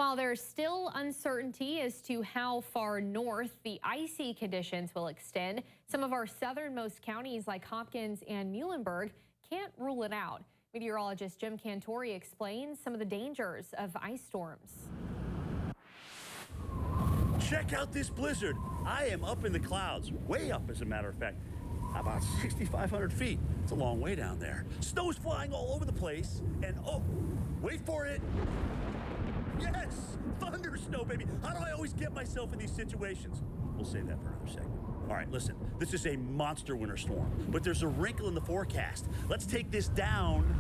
While there's still uncertainty as to how far north the icy conditions will extend, some of our southernmost counties like Hopkins and Muhlenberg can't rule it out. Meteorologist Jim Cantore explains some of the dangers of ice storms. Check out this blizzard. I am up in the clouds, way up as a matter of fact, about 6,500 feet. It's a long way down there. Snow's flying all over the place, and oh, wait for it. Yes, thunder snow, baby. How do I always get myself in these situations? We'll save that for another segment. All right, listen, this is a monster winter storm, but there's a wrinkle in the forecast. Let's take this down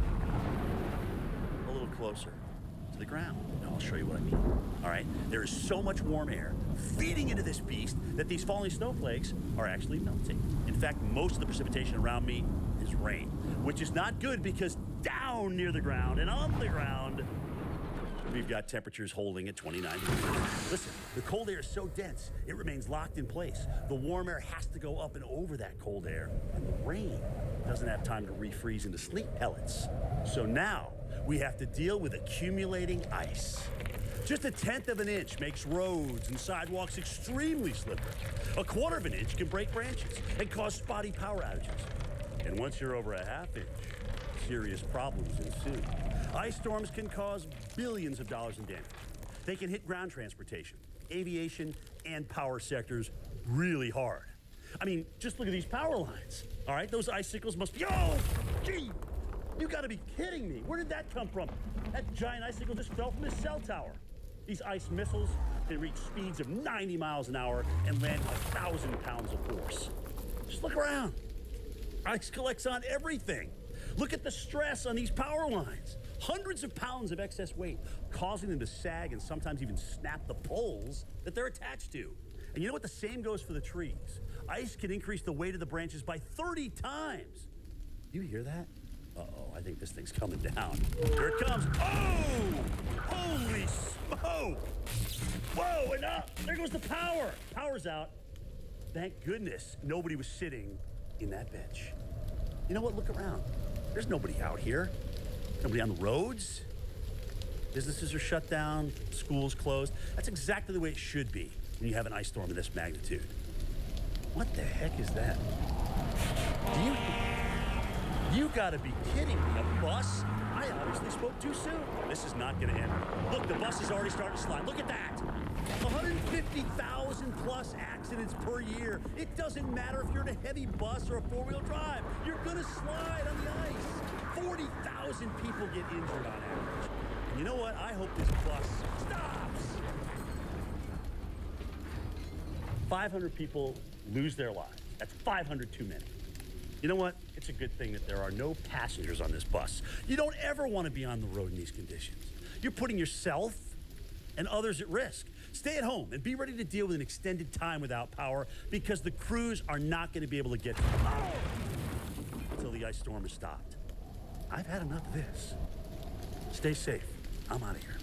a little closer to the ground. Now I'll show you what I mean. All right, there is so much warm air feeding into this beast that these falling snowflakes are actually melting. In fact, most of the precipitation around me is rain, which is not good because down near the ground and on the ground, we've got temperatures holding at 29 degrees. Listen, the cold air is so dense, it remains locked in place. The warm air has to go up and over that cold air, and the rain doesn't have time to refreeze into sleet pellets. So now we have to deal with accumulating ice. Just 1/10 of an inch makes roads and sidewalks extremely slippery. 1/4 of an inch can break branches and cause spotty power outages. And once you're over 1/2 inch, serious problems ensue. Ice storms can cause billions of dollars in damage. They can hit ground transportation, aviation, and power sectors really hard. I mean, just look at these power lines. All right, those icicles must be, oh, gee, you gotta be kidding me. Where did that come from? That giant icicle just fell from his cell tower. These ice missiles can reach speeds of 90 miles an hour and land 1,000 pounds of force. Just look around. Ice collects on everything. Look at the stress on these power lines. Hundreds of pounds of excess weight, causing them to sag and sometimes even snap the poles that they're attached to. And you know what? The same goes for the trees. Ice can increase the weight of the branches by 30 times. You hear that? Uh-oh, I think this thing's coming down. Here it comes. Oh! Holy smoke! Whoa, and up! There goes the power. Power's out. Thank goodness nobody was sitting in that bench. You know what? Look around. There's nobody out here. Nobody on the roads. Businesses are shut down. Schools closed. That's exactly the way it should be when you have an ice storm of this magnitude. What the heck is that? You gotta be kidding me. A bus? I obviously spoke too soon. This is not gonna end. Look, the bus is already starting to slide. Look at that. 150,000 plus accidents per year. It doesn't matter if you're in a heavy bus or a four-wheel drive. You're gonna slide on the ice. 40,000 people get injured on average. And you know what? I hope this bus stops. 500 people lose their lives. That's 500 too many. You know what? It's a good thing that there are no passengers on this bus. You don't ever want to be on the road in these conditions. You're putting yourself and others at risk. Stay at home and be ready to deal with an extended time without power because the crews are not going to be able to get until the ice storm is stopped. I've had enough of this. Stay safe. I'm out of here.